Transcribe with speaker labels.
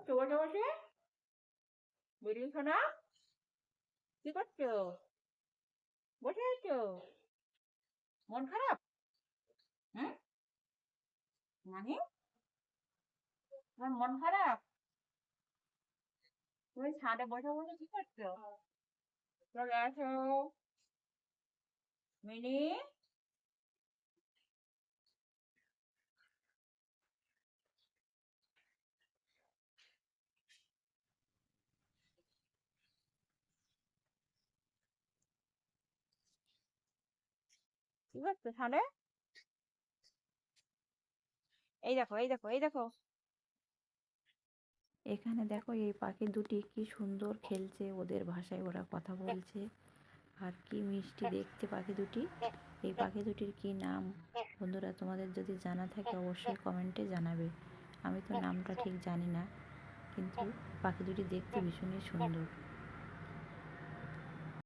Speaker 1: করছো বসে বসে? বেরিয়ে সোনা, কি করছো? বসে আছো? মন খারাপ? হুম? মানে তোমার মন খারাপ? তুমি ছাদে বসে বসে কি করছো? চলে আসো। মিনি, কি করছো ছাদে? এই দেখো, এই দেখো, এই দেখো।
Speaker 2: এখানে দেখো এই পাখি দুটি কি সুন্দর খেলছে, ওদের ভাষায় ওরা কথা বলছে। আর কি মিষ্টি দেখতে পাখি দুটি। এই পাখি দুটির কি নাম বন্ধুরা, তোমাদের যদি জানা থাকে অবশ্যই কমেন্টে জানাবে। আমি তো নামটা ঠিক জানি না, কিন্তু পাখি দুটি দেখতে ভীষণই সুন্দর।